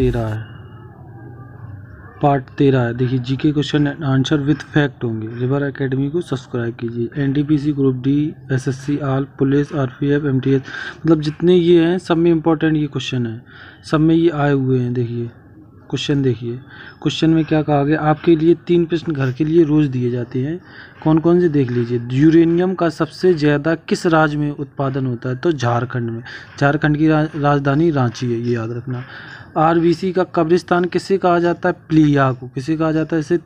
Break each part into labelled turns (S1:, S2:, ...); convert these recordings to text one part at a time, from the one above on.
S1: 13 है, पार्ट 13 है। देखिए GK question and answer with fact होंगे। रिवर एकेडमी को सब्सक्राइब कीजिए। एनटीपीसी, ग्रुप डी, एसएससी, आल, पुलिस, आरपीएफ, एमटीएस, मतलब जितने ये हैं सब में इंपॉर्टेंट ये क्वेश्चन है, सब में ये आए हुए हैं। देखिए क्वेश्चन, देखिए क्वेश्चन में क्या कहा गया, आपके लिए 3 प्रश्न घर के लिए रोज दिए जाते हैं, कौन कौन से देख लीजिए। यूरेनियम का सबसे ज़्यादा किस राज्य में उत्पादन होता है, तो झारखंड में। झारखंड की राजधानी रांची है, ये याद रखना। आरबीसी का कब्रिस्तान किसे कहा जाता है, प्लीहा को। किसे कहा जाता है, इसे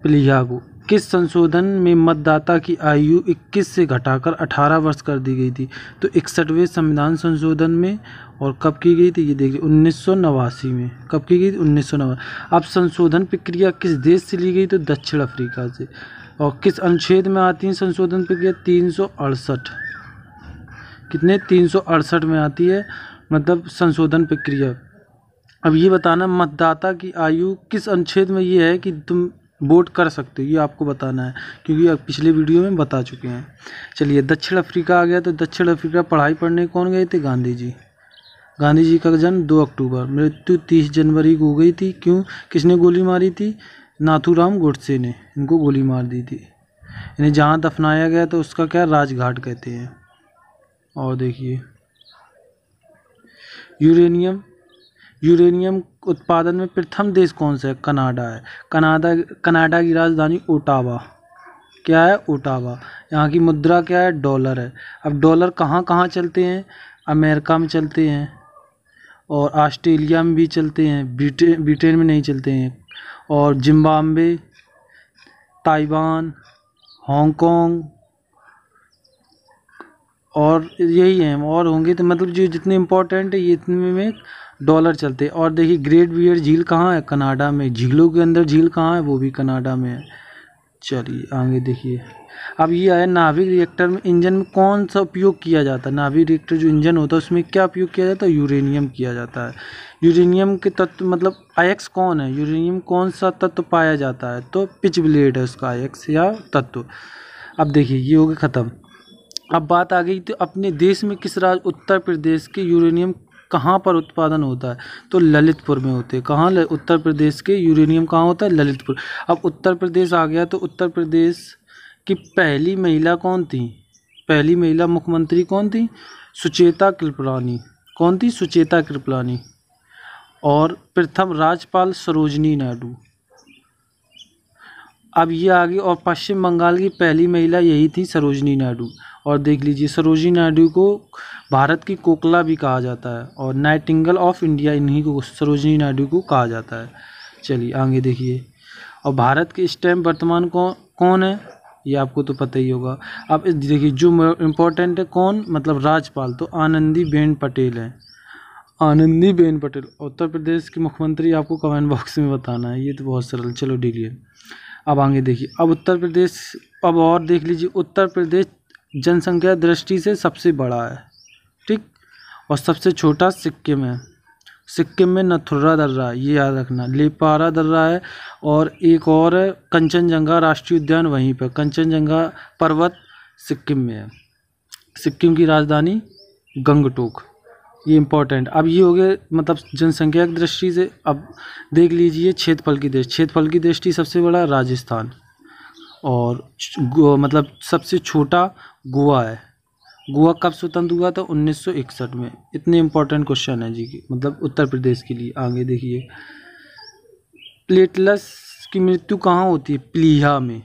S1: प्लीहा को। किस संशोधन में मतदाता की आयु 21 से घटाकर 18 वर्ष कर दी गई थी, तो 61वें संविधान संशोधन में। और कब की गई थी, ये देखिए 1989 में। कब की गई थी, 1989। अब संशोधन प्रक्रिया किस देश से ली गई, तो दक्षिण अफ्रीका से। और किस अनुच्छेद में आती है संशोधन प्रक्रिया, 368। कितने, 368 में आती है मतलब संशोधन प्रक्रिया। अब ये बताना मतदाता की आयु किस अनुच्छेद में ये है कि तुम वोट कर सकते हो, ये आपको बताना है, क्योंकि आप पिछले वीडियो में बता चुके हैं। चलिए दक्षिण अफ्रीका आ गया, तो दक्षिण अफ्रीका पढ़ाई पढ़ने कौन गए थे, गांधी जी। गांधी जी का जन्म 2 अक्टूबर, मृत्यु 30 जनवरी को हो गई थी। क्यों, किसने गोली मारी थी, नाथूराम गोडसे ने इनको गोली मार दी थी। इन्हें जहाँ दफनाया गया तो उसका क्या, राजघाट कहते हैं। और देखिए यूरेनियम उत्पादन में प्रथम देश कौन सा है, कनाडा है। कनाडा की राजधानी ओटावा। क्या है, ओटावा। यहाँ की मुद्रा क्या है, डॉलर है। अब डॉलर कहाँ कहाँ चलते हैं, अमेरिका में चलते हैं, और ऑस्ट्रेलिया में भी चलते हैं, ब्रिटेन में नहीं चलते हैं, और जिम्बाब्वे, ताइवान, हांगकांग, और यही हैं, और होंगे तो मतलब जो जितने इम्पोर्टेंट है ये इतने में डॉलर चलते हैं। और देखिए ग्रेट बियर झील कहाँ है, कनाडा में। झीलों के अंदर झील कहाँ है, वो भी कनाडा में है। चलिए आगे देखिए, अब ये आया नाभिक रिएक्टर में इंजन में कौन सा उपयोग किया जाता है। नाभिक रिएक्टर जो इंजन होता है उसमें क्या उपयोग किया जाता है, यूरेनियम किया जाता है। यूरेनियम के तत्व मतलब आयक्स कौन है, यूरेनियम कौन सा तत्व पाया जाता है, तो पिच ब्लेड है उसका आयक्स या तत्व। अब देखिए ये हो गया ख़त्म। अब बात आ गई तो अपने देश में किस राज्य, उत्तर प्रदेश के यूरेनियम कहाँ पर उत्पादन होता है, तो ललितपुर में होते हैं। कहाँ, उत्तर प्रदेश के यूरेनियम कहाँ होता है, ललितपुर। अब उत्तर प्रदेश आ गया, तो उत्तर प्रदेश की पहली महिला कौन थी, पहली महिला मुख्यमंत्री कौन थी, सुचेता कृपलानी। कौन थी, सुचेता कृपलानी। और प्रथम राज्यपाल सरोजनी नायडू। अब ये आ गई, और पश्चिम बंगाल की पहली महिला यही थी, सरोजनी नायडू। और देख लीजिए सरोजनी नायडू को भारत की कोकिला भी कहा जाता है, और नाइटिंगेल ऑफ इंडिया इन्हीं को, सरोजनी नायडू को कहा जाता है। चलिए आगे देखिए, और भारत के स्टैम्प वर्तमान कौन है, ये आपको तो पता ही होगा। अब देखिए जो इम्पोर्टेंट है कौन, मतलब राज्यपाल, तो आनंदीबेन पटेल है। आनंदीबेन पटेल। उत्तर प्रदेश की मुख्यमंत्री आपको कमेंट बॉक्स में बताना है, ये तो बहुत सरल। चलो ठीक है, अब आगे देखिए। अब उत्तर प्रदेश, अब और देख लीजिए, उत्तर प्रदेश जनसंख्या दृष्टि से सबसे बड़ा है, ठीक, और सबसे छोटा सिक्किम है। सिक्किम में नथुला दर्रा है, ये याद रखना, लेपारा दर्रा है, और एक और है कंचनजंगा राष्ट्रीय उद्यान, वहीं पर कंचनजंगा पर्वत सिक्किम में है। सिक्किम की राजधानी गंगटोक, ये इम्पोर्टेंट। अब ये हो गए मतलब जनसंख्या की दृष्टि से। अब देख लीजिए क्षेत्रफल की दृष्टि, क्षेत्रफल की दृष्टि सबसे बड़ा राजस्थान, और मतलब सबसे छोटा गोवा है। गोवा कब स्वतंत्र हुआ था, 1961 में। इतने इम्पोर्टेंट क्वेश्चन है जी की, मतलब उत्तर प्रदेश के लिए। आगे देखिए, प्लेटलेट्स की मृत्यु कहाँ होती है, प्लीहा में।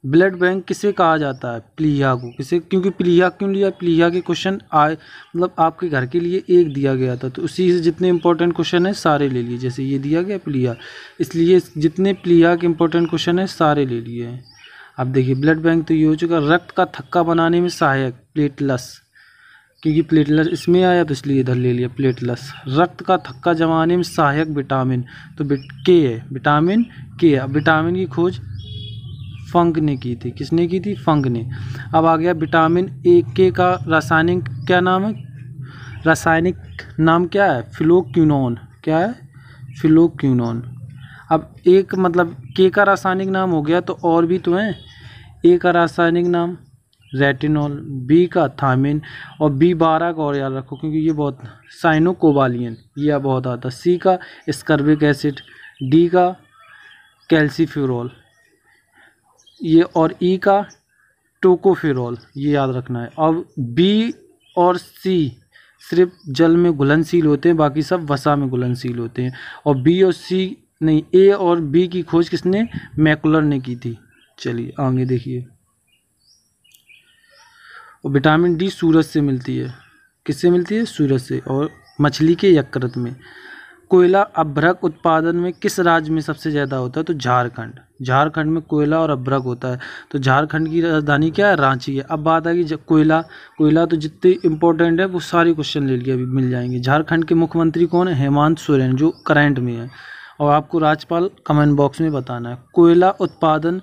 S1: ब्लड बैंक किसे कहा जाता है, प्लीहा को। किसे, क्योंकि प्लीहा क्यों लिया, प्लीहा के क्वेश्चन आए मतलब आपके घर के लिए एक दिया गया था, तो उसी से जितने इंपॉर्टेंट क्वेश्चन है सारे ले लिए। जैसे ये दिया गया प्लीहा, इसलिए जितने प्लीहा के इंपॉर्टेंट क्वेश्चन है सारे ले लिए हैं। अब देखिए ब्लड बैंक तो ये हो चुका। रक्त का थक्का बनाने में सहायक, प्लेटलेट्स, क्योंकि प्लेटलेट्स इसमें आया तो इसलिए इधर ले लिया प्लेटलेट्स। रक्त का थक्का जमाने में सहायक विटामिन, तो के है, विटामिन के है। विटामिन की खोज फंक ने की थी, किसने की थी, फंक ने। अब आ गया विटामिन ए के का रासायनिक क्या नाम है, रासायनिक नाम क्या है, फिलोक्विनोन। क्या है, फिलोक्विनोन। अब एक मतलब के का रासायनिक नाम हो गया, तो और भी तो हैं। ए का रासायनिक नाम रेटिनॉल, बी का थायमिन, और B12 का और याद रखो क्योंकि ये बहुत साइनोकोबालियन, ये बहुत आता है। सी का स्कर्बिक एसिड, डी का कैल्सीफ्यूरोल, ये और ई का टोकोफेरोल, ये याद रखना है। अब बी और सी सिर्फ जल में घुलनशील होते हैं, बाकी सब वसा में घुलनशील होते हैं। और बी और सी नहीं, ए और बी की खोज किसने, मैकुलर ने की थी। चलिए आगे देखिए। और विटामिन डी सूरज से मिलती है, किससे मिलती है, सूरज से, और मछली के यकृत में। कोयला अभ्रक उत्पादन में किस राज्य में सबसे ज़्यादा होता है, तो झारखंड। झारखंड में कोयला और अभ्रक होता है। तो झारखंड की राजधानी क्या है, रांची है। अब बात आएगी जब कोयला तो जितने इंपॉर्टेंट है वो सारे क्वेश्चन ले लिए अभी मिल जाएंगे। झारखंड के मुख्यमंत्री कौन है, हेमंत सोरेन, जो करंट में है। और आपको राज्यपाल कमेंट बॉक्स में बताना है। कोयला उत्पादन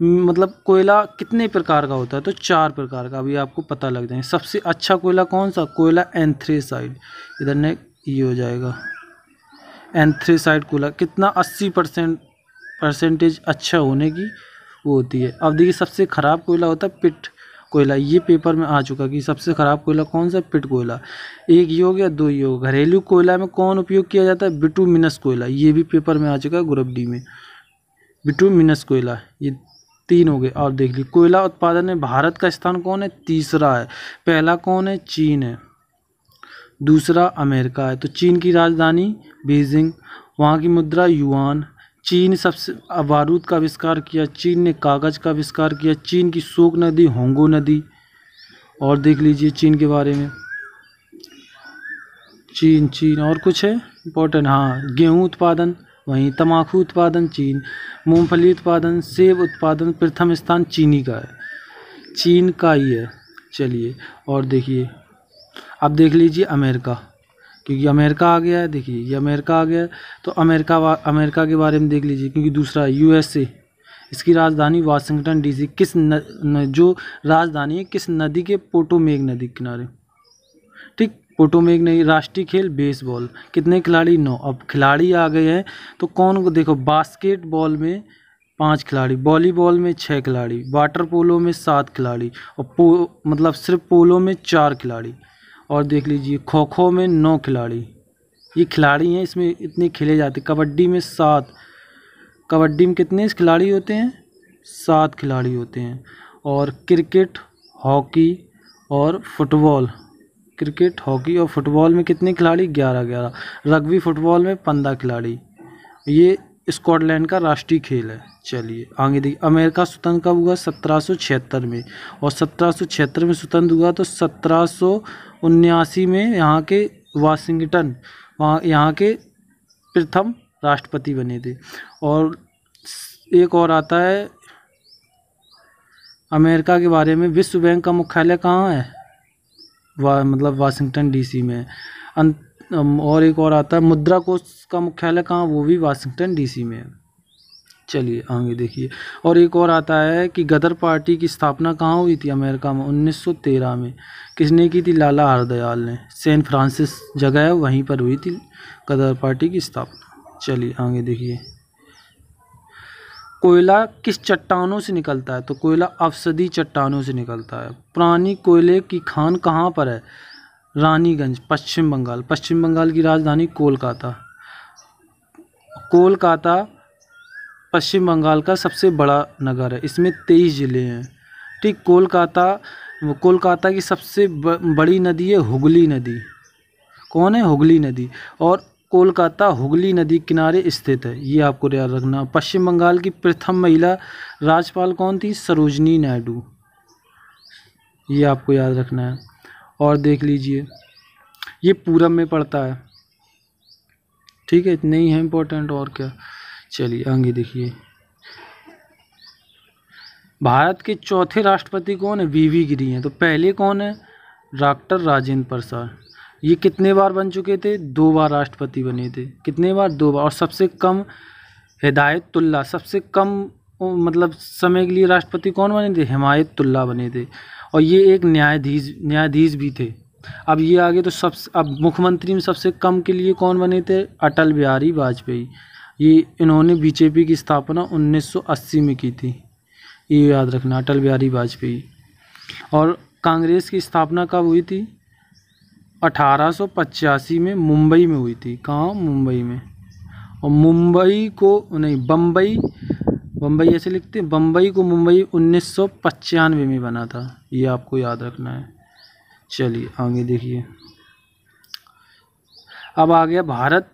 S1: मतलब कोयला कितने प्रकार का होता है, तो 4 प्रकार का, अभी आपको पता लग जाएंगे। सबसे अच्छा कोयला कौन सा, कोयला एंथ्रेसाइड, इधर ने ये हो जाएगा एंथ्रेसाइड कोयला, कितना 80% अच्छा होने की वो होती है। अब देखिए सबसे ख़राब कोयला होता है पिट कोयला, ये पेपर में आ चुका कि सबसे ख़राब कोयला कौन सा, पिट कोयला। एक ये हो गया, 2 ये हो। घरेलू कोयला में कौन उपयोग किया जाता है, बिटुमिनस कोयला, ये भी पेपर में आ चुका है ग्रुप डी में, बिटुमिनस कोयला। ये 3 हो गए। और देख लीजिए कोयला उत्पादन में भारत का स्थान कौन है, तीसरा है। पहला कौन है, चीन है, दूसरा अमेरिका है। तो चीन की राजधानी बीजिंग, वहाँ की मुद्रा युआन। चीन सबसे बारूद का आविष्कार किया, चीन ने कागज़ का आविष्कार किया, चीन की शोक नदी होंगो नदी। और देख लीजिए चीन के बारे में, चीन और कुछ है इम्पोर्टेंट, हाँ, गेहूँ उत्पादन वहीं, तंबाकू उत्पादन चीन, मूंगफली उत्पादन, सेब उत्पादन प्रथम स्थान चीनी का है, चीन का ही है। चलिए और देखिए, अब देख लीजिए अमेरिका, क्योंकि अमेरिका आ गया है। देखिए ये अमेरिका आ गया है, तो अमेरिका के बारे में देख लीजिए, क्योंकि दूसरा USA, इसकी राजधानी वाशिंगटन DC। किस जो राजधानी है किस नदी के, पोटोमेग नदी के किनारे, ठीक, पोटोमेग नदी। राष्ट्रीय खेल बेसबॉल, कितने खिलाड़ी, 9। अब खिलाड़ी आ गए हैं तो कौन को देखो, बास्केटबॉल में 5 खिलाड़ी, वॉलीबॉल में 6 खिलाड़ी, वाटर पोलो में 7 खिलाड़ी, और मतलब सिर्फ पोलो में 4 खिलाड़ी। और देख लीजिए खो खो में 9 खिलाड़ी, ये खिलाड़ी हैं, इसमें इतने खेले जाते। कबड्डी में 7, कबड्डी में कितने खिलाड़ी होते हैं, 7 खिलाड़ी होते हैं। और क्रिकेट, हॉकी और फुटबॉल, क्रिकेट, हॉकी और फुटबॉल में कितने खिलाड़ी, 11। रग्बी फुटबॉल में 15 खिलाड़ी। ये स्कॉटलैंड का राष्ट्रीय खेल है। चलिए आगे देखिए, अमेरिका स्वतंत्र कब हुआ, 1776 में। और 1776 में स्वतंत्र हुआ तो 1779 में यहाँ के वाशिंगटन, यहाँ के प्रथम राष्ट्रपति बने थे। और एक और आता है अमेरिका के बारे में, विश्व बैंक का मुख्यालय कहाँ है, मतलब वाशिंगटन DC में। और एक और आता है मुद्रा कोष का मुख्यालय कहाँ, वो भी वाशिंगटन DC में है। चलिए आगे देखिए, और एक और आता है कि गदर पार्टी की स्थापना कहाँ हुई थी, अमेरिका में 1913 में। किसने की थी, लाला हरदयाल ने। सैन फ्रांसिस जगह है वहीं पर हुई थी गदर पार्टी की स्थापना। चलिए आगे देखिए, कोयला किस चट्टानों से निकलता है, तो कोयला अवसदी चट्टानों से निकलता है। पुरानी कोयले की खान कहाँ पर है, रानीगंज, पश्चिम बंगाल। पश्चिम बंगाल की राजधानी कोलकाता। कोलकाता पश्चिम बंगाल का सबसे बड़ा नगर है, इसमें 23 ज़िले हैं, ठीक। कोलकाता की सबसे बड़ी नदी है हुगली नदी। कौन है, हुगली नदी। और कोलकाता हुगली नदी किनारे स्थित है, ये आपको याद रखना। पश्चिम बंगाल की प्रथम महिला राज्यपाल कौन थी, सरोजनी नायडू, ये आपको याद रखना है। और देख लीजिए ये पूरब में पड़ता है, ठीक है, इतने ही है इम्पोर्टेंट, और क्या। चलिए आगे देखिए, भारत के चौथे राष्ट्रपति कौन है, VV गिरी हैं। तो पहले कौन है, डॉक्टर राजेंद्र प्रसाद। ये कितने बार बन चुके थे, 2 बार राष्ट्रपति बने थे। कितने बार, 2 बार। और सबसे कम हिदायतुल्लाह, सबसे कम मतलब समय के लिए राष्ट्रपति कौन बने थे, हिमायतुल्लाह बने थे। और ये एक न्यायाधीश भी थे। अब ये आगे तो अब मुख्यमंत्री में सबसे कम के लिए कौन बने थे, अटल बिहारी वाजपेयी। ये इन्होंने BJP की स्थापना 1980 में की थी, ये याद रखना, अटल बिहारी वाजपेयी। और कांग्रेस की स्थापना कब हुई थी? 1885 में मुंबई में हुई थी। कहाँ? मुंबई में। और मुंबई को नहीं, बम्बई, बम्बई ऐसे लिखते हैं, बम्बई को मुंबई 1995 में बना था, ये आपको याद रखना है। चलिए आगे देखिए। अब आ गया भारत,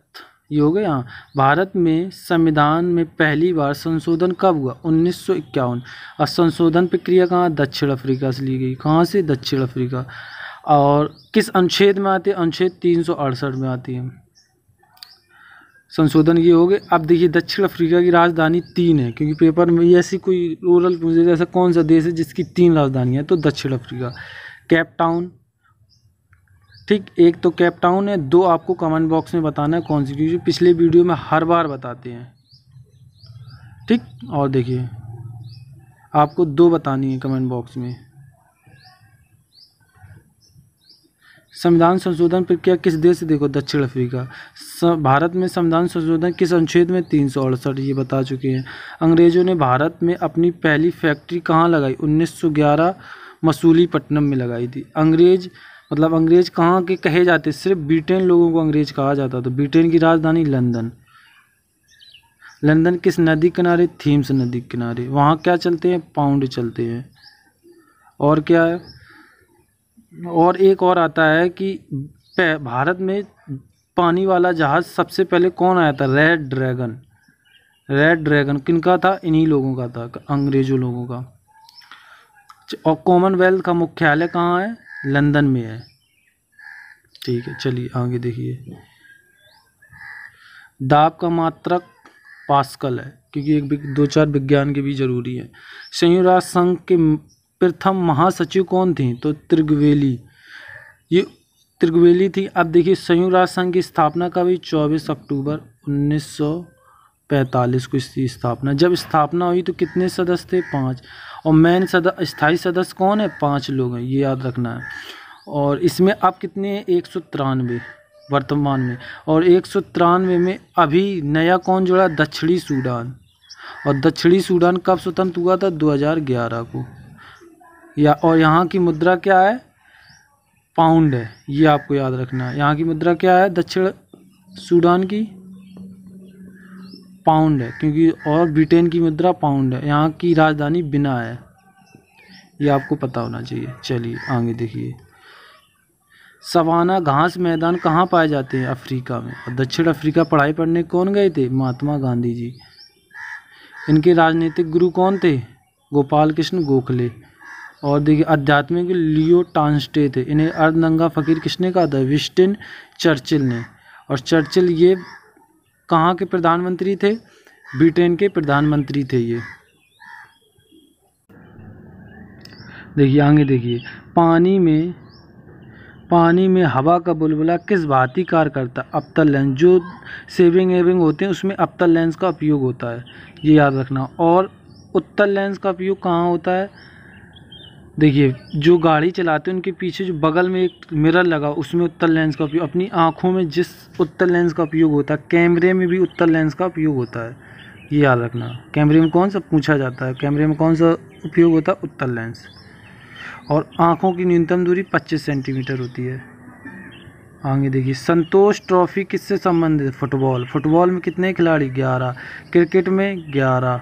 S1: ये हो गया। भारत में संविधान में पहली बार संशोधन कब हुआ? 1951। और संशोधन प्रक्रिया कहाँ? दक्षिण अफ्रीका से ली गई। कहाँ से? दक्षिण अफ्रीका। और किस अनुच्छेद में आती है? अनुच्छेद 368 में आती है। संशोधन ये हो गए। अब देखिए दक्षिण अफ्रीका की राजधानी 3 है, क्योंकि पेपर में ऐसी कोई रूरल पूछे ऐसा कौन सा देश है जिसकी 3 राजधानी है, तो दक्षिण अफ्रीका। केप टाउन, ठीक, एक तो केप टाउन है, 2 आपको कमेंट बॉक्स में बताना है कौन सी, क्योंकि पिछले वीडियो में हर बार बताते हैं, ठीक। और देखिए आपको 2 बतानी है कमेंट बॉक्स में। संविधान संशोधन प्रक्रिया किस देश से? देखो दक्षिण अफ्रीका। भारत में संविधान संशोधन किस अनुच्छेद में? 368, ये बता चुके हैं। अंग्रेजों ने भारत में अपनी पहली फैक्ट्री कहाँ लगाई? 1911 मसूलीपट्टनम में लगाई थी। अंग्रेज मतलब अंग्रेज कहाँ के कहे जाते? सिर्फ ब्रिटेन लोगों को अंग्रेज कहा जाता। तो ब्रिटेन की राजधानी लंदन। लंदन किस नदी किनारे? थीम्स नदी किनारे। वहाँ क्या चलते हैं? पाउंड चलते हैं। और क्या है? और एक और आता है कि भारत में पानी वाला जहाज सबसे पहले कौन आया था? Red dragon. रेड ड्रैगन किनका था? इन्हीं लोगों का था, अंग्रेजों लोगों का। और कॉमनवेल्थ का मुख्यालय कहाँ है? लंदन में है, ठीक है। चलिए आगे देखिए। दाब का मात्रक पास्कल है, क्योंकि 1-2-4 विज्ञान के भी जरूरी है। संयुक्त राष्ट्र संघ के प्रथम महासचिव कौन थी? तो त्रिगवेली, ये त्रिगवेली थी। अब देखिए संयुक्त राष्ट्र संघ की स्थापना कब हुई? 24 अक्टूबर 1945 को इसकी स्थापना। जब स्थापना हुई तो कितने सदस्य थे? 5। और मेन स्थायी सदस्य कौन है? 5 लोग हैं, ये याद रखना है। और इसमें अब कितने हैं? 193 वर्तमान में। और 193 में अभी नया कौन जुड़ा? दक्षिणी सूडान। और दक्षिणी सूडान कब स्वतंत्र हुआ था? 2011 को। और यहाँ की मुद्रा क्या है? पाउंड है, ये आपको याद रखना है। यहाँ की मुद्रा क्या है? दक्षिण सूडान की पाउंड है, क्योंकि और ब्रिटेन की मुद्रा पाउंड है। यहाँ की राजधानी बिना है, ये आपको पता होना चाहिए। चलिए आगे देखिए। सवाना घास मैदान कहाँ पाए जाते हैं? अफ्रीका में। और दक्षिण अफ्रीका पढ़ाई पढ़ने कौन गए थे? महात्मा गांधी जी। इनके राजनीतिक गुरु कौन थे? गोपाल कृष्ण गोखले। और देखिए आध्यात्मिक लियो टॉल्स्टॉय थे। इन्हें अर्धनंगा फकीर किसने कहा था? विंस्टन चर्चिल ने। और चर्चिल ये कहाँ के प्रधानमंत्री थे? ब्रिटेन के प्रधानमंत्री थे ये। देखिए आगे देखिए। पानी में हवा का बुलबुला किस भांति कार्य करता है? अवतल लेंस। जो सेविंग एविंग होते हैं उसमें अवतल लेंस का उपयोग होता है, ये याद रखना। और उत्तल लेंस का उपयोग कहाँ होता है? देखिए जो गाड़ी चलाते हैं उनके पीछे जो बगल में एक मिरर लगा उसमें उत्तल लेंस का उपयोग। अपनी आँखों में जिस उत्तल लेंस का उपयोग होता है, कैमरे में भी उत्तल लेंस का उपयोग होता है, ये याद रखना। कैमरे में कौन सा पूछा जाता है? कैमरे में कौन सा उपयोग होता है? उत्तल लेंस। और आँखों की न्यूनतम दूरी 25 सेंटीमीटर होती है। आगे देखिए। संतोष ट्रॉफी किससे संबंधित है? फुटबॉल। फुटबॉल में कितने खिलाड़ी? 11। क्रिकेट में 11।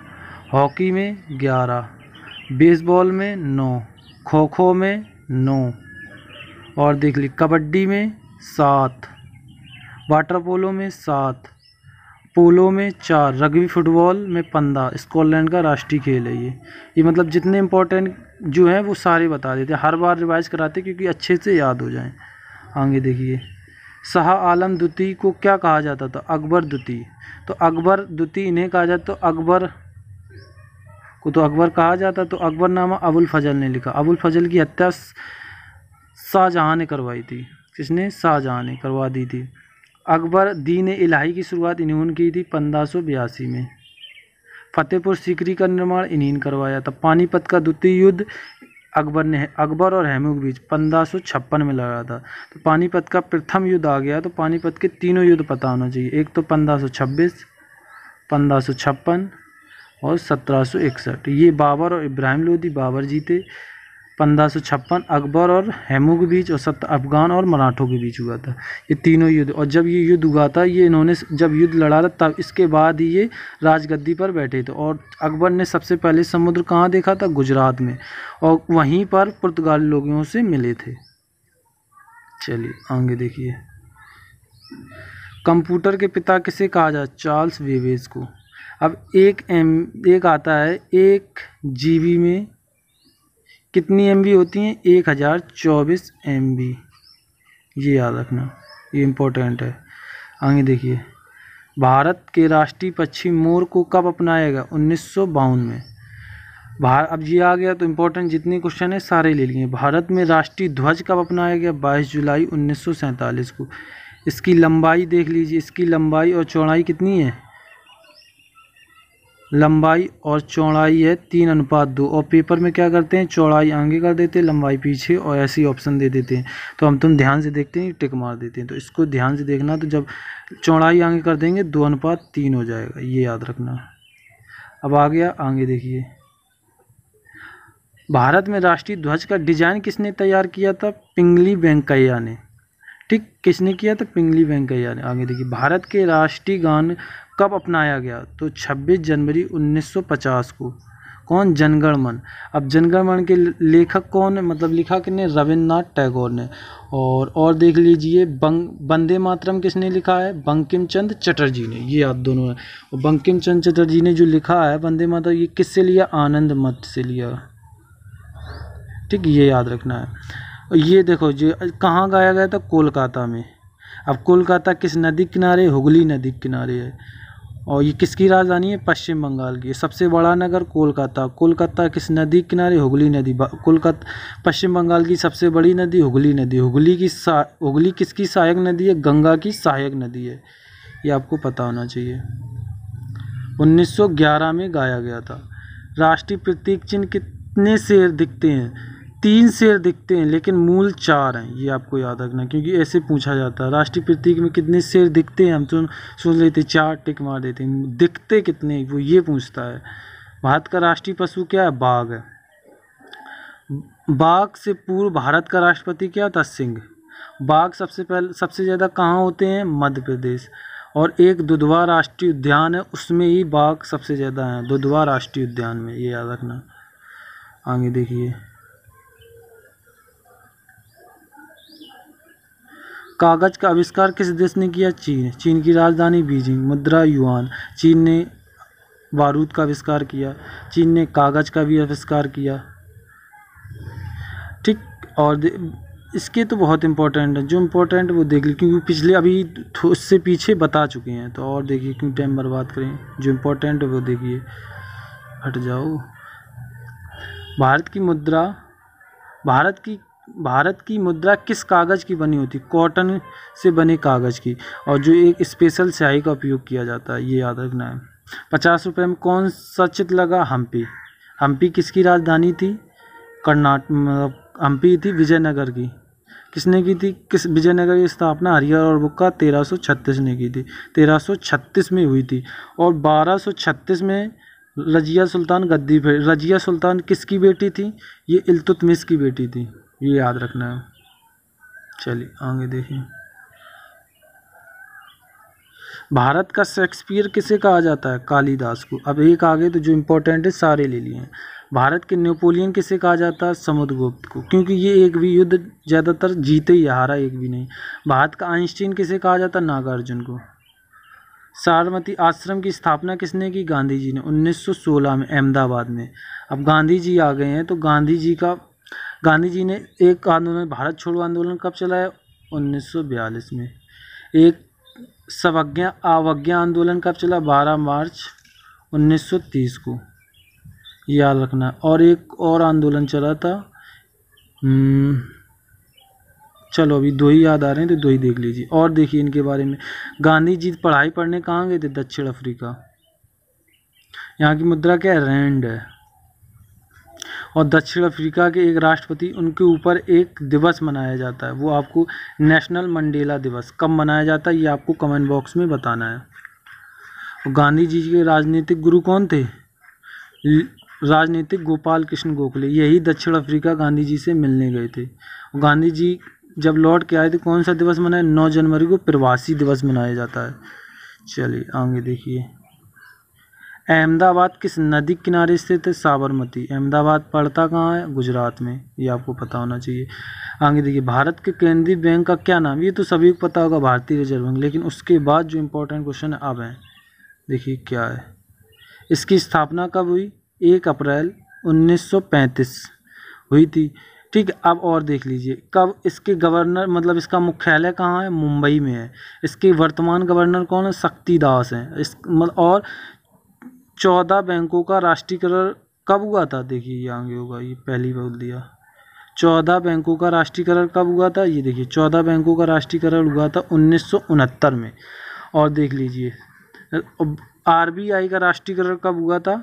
S1: हॉकी में 11। बेसबॉल में 9। खो खो में 9। और देख ली कबड्डी में 7। वाटर पोलो में 7। पोलो में 4। रग्बी फुटबॉल में 15। स्कॉटलैंड का राष्ट्रीय खेल है ये मतलब जितने इम्पोर्टेंट जो हैं वो सारे बता देते हैं, हर बार रिवाइज कराते क्योंकि अच्छे से याद हो जाएं। आगे देखिए। शाह आलम द्वितीय को क्या कहा जाता था? अकबर द्वितीय। तो अकबर द्वितीय इन्हें कहा जाता, तो अकबर को तो अकबर कहा जाता। तो अकबरनामा अबुल फजल ने लिखा। अबुल फजल की हत्या शाहजहां ने करवाई थी। किसने? शाहजहां ने करवा दी थी। अकबर दीन इलाही की शुरुआत इन्होंने की थी 1582 में। फतेहपुर सीकरी का निर्माण इन्हीं ने करवाया था। पानीपत का द्वितीय युद्ध अकबर और हैमू के बीच 1556 में लड़ा था। तो पानीपत का प्रथम युद्ध आ गया। तो पानीपत के तीनों युद्ध पता होना चाहिए। एक तो 1526, 1556 और 1761। ये बाबर और इब्राहिम लोदी बाबर जीते। 1556 अकबर और हैमू के बीच, और 70 अफगान और मराठों के बीच हुआ था। ये तीनों युद्ध, और जब ये युद्ध हुआ था, ये इन्होंने जब युद्ध लड़ा था तब इसके बाद ही ये राजगद्दी पर बैठे थे। और अकबर ने सबसे पहले समुद्र कहाँ देखा था? गुजरात में, और वहीं पर पुर्तगाली लोगों से मिले थे। चलिए आगे देखिए, कंप्यूटर के पिता किसे कहा जाता? चार्ल्स बेबेज को। अब एक आता है, 1 GB में कितनी MB होती हैं? 1024 MB, ये याद रखना, ये इम्पोर्टेंट है। आगे देखिए, भारत के राष्ट्रीय पक्षी मोर को कब अपनाया गया? 1952 में। अब ये आ गया तो इम्पोर्टेंट जितने क्वेश्चन है सारे ले लिए। भारत में राष्ट्रीय ध्वज कब अपनाया गया? 22 जुलाई 1947 को। इसकी लंबाई देख लीजिए, इसकी लंबाई और चौड़ाई कितनी है? लंबाई और चौड़ाई है 3:2, और पेपर में क्या करते हैं? चौड़ाई आगे कर देते हैं, लंबाई पीछे, और ऐसे ही ऑप्शन दे देते हैं। तो तुम ध्यान से देखते हैं, टिक मार देते हैं। तो इसको ध्यान से देखना, तो जब चौड़ाई आगे कर देंगे 2:3 हो जाएगा, ये याद रखना। अब आ गया, आगे देखिए, भारत में राष्ट्रीय ध्वज का डिजाइन किसने तैयार किया था? पिंगली वेंकैया ने। ठीक, किसने किया था? पिंगली वेंकैया ने। आगे देखिए, भारत के राष्ट्रीय गान कब अपनाया गया? तो 26 जनवरी 1950 को। कौन? जनगण मन। अब जनगण मन के लेखक कौन है? मतलब लिखा किसने? रविन्द्रनाथ टैगोर ने। और देख लीजिए, वंदे मातरम किसने लिखा है? बंकिम चंद्र चटर्जी ने। ये आप दोनों है। और बंकिम चंद्र चटर्जी ने जो लिखा है वंदे मातरम, ये किससे लिया? आनंद मठ से लिया। ठीक, ये याद रखना है। ये देखो, जो कहाँ गाया गया था? कोलकाता में। अब कोलकाता किस नदी के किनारे? हुगली नदी के किनारे है। और ये किसकी राजधानी है? पश्चिम बंगाल की। सबसे बड़ा नगर कोलकाता। कोलकाता किस नदी के किनारे? हुगली नदी। कोलकाता पश्चिम बंगाल की सबसे बड़ी नदी हुगली नदी। हुगली किसकी सहायक नदी है? गंगा की सहायक नदी है, ये आपको पता होना चाहिए। 1911 में गाया गया था। राष्ट्रीय प्रतीक चिन्ह कितने शेर दिखते हैं? 3 शेर दिखते हैं, लेकिन मूल 4 हैं, ये आपको याद रखना, क्योंकि ऐसे पूछा जाता है। राष्ट्रीय प्रतीक में कितने शेर दिखते हैं? हम तो सोच लेते 4, टिक मार देते हैं। दिखते कितने, वो ये पूछता है। भारत का राष्ट्रीय पशु क्या है? बाघ है। बाघ से पूर्व भारत का राष्ट्रपति क्या था? सिंह। बाघ सबसे ज़्यादा कहाँ होते हैं? मध्य प्रदेश। और एक दुधवा राष्ट्रीय उद्यान है, उसमें ही बाघ सबसे ज़्यादा हैं, दुधवा राष्ट्रीय उद्यान में, ये याद रखना। आगे देखिए, कागज का आविष्कार किस देश ने किया? चीन। चीन की राजधानी बीजिंग। मुद्रा युआन। चीन ने बारूद का आविष्कार किया। चीन ने कागज का भी आविष्कार किया। ठीक, और इसके तो बहुत इंपॉर्टेंट है, जो इम्पोर्टेंट वो देख ली, क्योंकि पिछले अभी उससे पीछे बता चुके हैं। तो और देखिए, क्यों टाइम बर्बाद करें, जो इम्पोर्टेंट है वो देखिए। हट जाओ। भारत की मुद्रा किस कागज़ की बनी होती? कॉटन से बने कागज़ की, और जो एक स्पेशल स्याही का उपयोग किया जाता है, ये याद रखना है। 50 रुपये में कौन सा चित्र लगा? हम्पी। हम्पी किसकी राजधानी थी? कर्नाटक। हम्पी थी विजयनगर की। किसने की थी? विजयनगर की स्थापना हरिहर और बुक्का 1336 ने की थी। 1336 में हुई थी। और 1236 में रजिया सुल्तान गद्दी पे। रजिया सुल्तान किसकी बेटी थी? ये इल्तुतमिश की बेटी थी, ये याद रखना है। चलिए आगे देखिए, भारत का शेक्सपियर किसे कहा जाता है? कालिदास को। अब एक आगे तो जो इम्पोर्टेंट है सारे ले लिए हैं। भारत के नेपोलियन किसे कहा जाता है? समुद्रगुप्त को, क्योंकि ये एक भी युद्ध ज़्यादातर जीते ही, हारा एक भी नहीं। भारत का आइंस्टीन किसे कहा जाता है? नागार्जुन को। साबरमती आश्रम की स्थापना किसने की? गांधी जी ने, 1916 में अहमदाबाद में। अब गांधी जी आ गए हैं, तो गांधी जी ने एक आंदोलन, भारत छोड़ो आंदोलन कब चलाया? 1942 में। एक अवज्ञा आंदोलन कब चला? 12 मार्च 1930 को, याद रखना। और एक और आंदोलन चला था, चलो अभी 2 ही याद आ रहे हैं, तो 2 ही देख लीजिए। और देखिए इनके बारे में, गांधी जी पढ़ाई पढ़ने कहाँ गए थे? दक्षिण अफ्रीका। यहाँ की मुद्रा क्या है? रैंड है। और दक्षिण अफ्रीका के एक राष्ट्रपति, उनके ऊपर एक दिवस मनाया जाता है, वो आपको नेशनल मंडेला दिवस कब मनाया जाता है, ये आपको कमेंट बॉक्स में बताना है। गांधी जी के राजनीतिक गुरु कौन थे? राजनीतिक गोपाल कृष्ण गोखले, यही दक्षिण अफ्रीका गांधी जी से मिलने गए थे। गांधी जी जब लौट के आए थे कौन सा दिवस मनाया? 9 जनवरी को प्रवासी दिवस मनाया जाता है। चलिए आगे देखिए, अहमदाबाद किस नदी किनारे स्थित है? साबरमती। अहमदाबाद पड़ता कहाँ है? गुजरात में, ये आपको पता होना चाहिए। आगे देखिए, भारत के केंद्रीय बैंक का क्या नाम? ये तो सभी को पता होगा, भारतीय रिजर्व बैंक। लेकिन उसके बाद जो इम्पोर्टेंट क्वेश्चन है अब है, देखिए क्या है। इसकी स्थापना कब हुई? 1 अप्रैल 1935 हुई थी। ठीक है, अब और देख लीजिए, कब इसके गवर्नर मतलब इसका मुख्यालय कहाँ है? मुंबई में है। इसके वर्तमान गवर्नर कौन है? शक्तिदास हैं। और 14 बैंकों का राष्ट्रीयकरण कब हुआ था? देखिए ये आगे होगा, ये पहली बोल दिया। 14 बैंकों का राष्ट्रीयकरण कब हुआ था? ये देखिए 14 बैंकों का राष्ट्रीयकरण हुआ था 1969 में। और देख लीजिए, आरबीआई का राष्ट्रीयकरण कब हुआ था?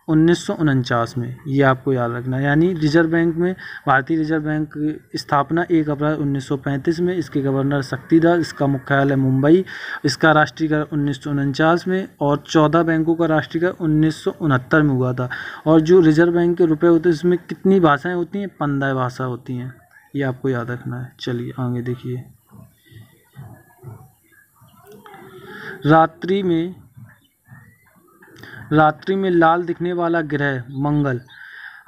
S1: 1949 में, ये आपको याद रखना है। यानी रिजर्व बैंक में, भारतीय रिजर्व बैंक की स्थापना 1 अप्रैल 1935 में। इसके गवर्नर शक्तिदास, इसका मुख्यालय मुंबई, इसका राष्ट्रीयकरण 1949 में। और 14 बैंकों का राष्ट्रीयकरण 1969 में हुआ था। और जो रिजर्व बैंक के रुपए होते हैं इसमें कितनी भाषाएं होती हैं? 15 भाषा होती हैं, ये आपको याद रखना है। चलिए आगे देखिए, रात्रि में लाल दिखने वाला ग्रह मंगल।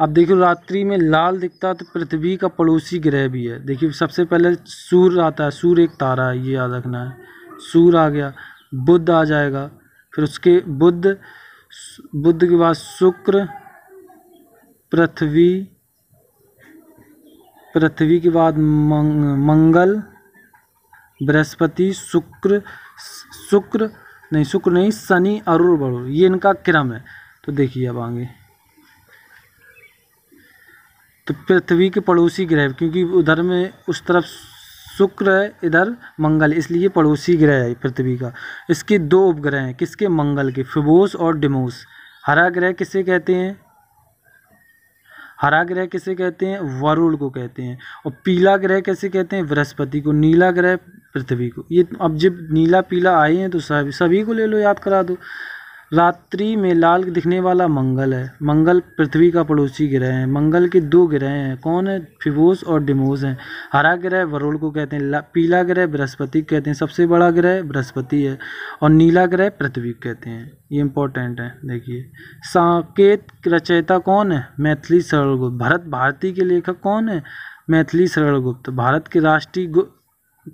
S1: अब देखिए, रात्रि में लाल दिखता तो पृथ्वी का पड़ोसी ग्रह भी है। देखिए सबसे पहले सूर्य आता है, सूर्य एक तारा है, ये याद रखना है। सूर्य आ गया, बुध आ जाएगा, फिर उसके बुध के बाद शुक्र, पृथ्वी के बाद मंगल, बृहस्पति, शुक्र नहीं, शनि, अरुण, वरुण, ये इनका क्रम है। तो देखिए अब आगे, तो पृथ्वी के पड़ोसी ग्रह, क्योंकि उधर में उस तरफ शुक्र है, इधर मंगल, इसलिए पड़ोसी ग्रह है पृथ्वी का। इसके 2 उपग्रह हैं, किसके? मंगल के, फिबोस और डिमोस। हरा ग्रह किसे कहते हैं? वरुण को कहते हैं। और पीला ग्रह कैसे कहते हैं? बृहस्पति को। नीला ग्रह पृथ्वी को। ये अब जब नीला पीला आए हैं तो सभी को ले लो, याद करा दो। रात्रि में लाल दिखने वाला मंगल है। मंगल पृथ्वी का पड़ोसी ग्रह है। मंगल के 2 ग्रह हैं, कौन है? फिबोस और डिमोस हैं। हरा ग्रह वरुण को कहते हैं, पीला ग्रह बृहस्पति को कहते हैं, सबसे बड़ा ग्रह बृहस्पति है। और नीला ग्रह पृथ्वी को कहते हैं। ये इंपॉर्टेंट है। देखिए, साकेत रचयिता कौन है? मैथिली शरण गुप्त। भरत भारती के लेखक कौन है? मैथिली शरण गुप्त। भारत के राष्ट्रीय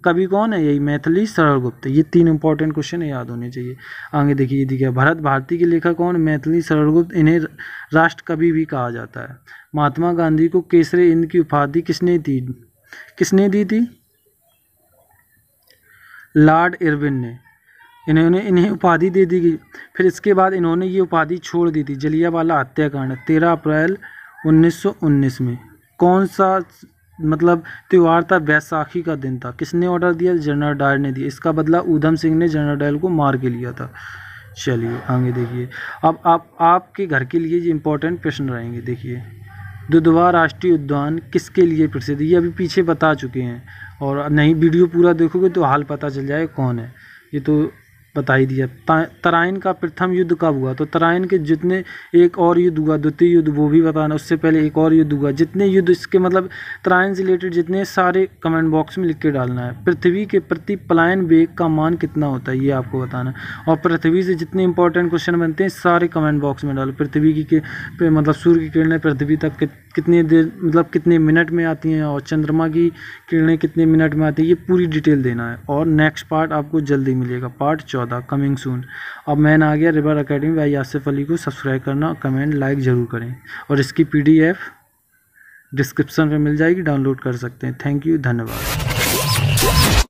S1: कवि कौन है? यही मैथिली शरण गुप्त। ये 3 इंपॉर्टेंट क्वेश्चन याद होने चाहिए। आगे देखिए, ये दिखा, भरत भारती के लेखक कौन? मैथिली शरण गुप्त। इन्हें राष्ट्र कवि भी कहा जाता है। महात्मा गांधी को केसरी हिंद की उपाधि किसने दी थी? लॉर्ड इरविन ने। इन्हें उपाधि दे दी गई। फिर इसके बाद इन्होंने ये उपाधि छोड़ दी थी। जलियांवाला हत्याकांड 13 अप्रैल 1919 में। कौन सा मतलब त्यौहार था? बैसाखी का दिन था। किसने ऑर्डर दिया? जनरल डायर ने दिया। इसका बदला ऊधम सिंह ने जनरल डायर को मार के लिया था। चलिए आगे देखिए, अब आपके घर के लिए ये इंपॉर्टेंट प्रश्न रहेंगे। देखिए, दुधवा राष्ट्रीय उद्यान किसके लिए प्रसिद्ध? ये अभी पीछे बता चुके हैं, और नहीं वीडियो पूरा देखोगे तो हाल पता चल जाए कौन है। ये तो बता ही दिया। तराइन का प्रथम युद्ध कब हुआ? तो तराइन के जितने एक और युद्ध हुआ, द्वितीय युद्ध, वो भी बताना। उससे पहले एक और युद्ध हुआ। जितने युद्ध इसके मतलब तराइन से रिलेटेड जितने सारे कमेंट बॉक्स में लिख के डालना है। पृथ्वी के प्रति पलायन वेग का मान कितना होता है? ये आपको बताना। और पृथ्वी से जितने इंपॉर्टेंट क्वेश्चन बनते हैं सारे कमेंट बॉक्स में डालो। पृथ्वी की मतलब सूर्य की किरणें पृथ्वी तक कितनी देर मतलब कितने मिनट में आती हैं, और चंद्रमा की किरणें कितने मिनट में आती है, ये पूरी डिटेल देना है। और नेक्स्ट पार्ट आपको जल्दी मिलेगा, पार्ट 14 कमिंग सून। अब मैन आ गया रिवर एकेडमी भाई आसिफ अली को सब्सक्राइब करना, कमेंट लाइक ज़रूर करें। और इसकी PDF डिस्क्रिप्शन में मिल जाएगी, डाउनलोड कर सकते हैं। थैंक यू, धन्यवाद।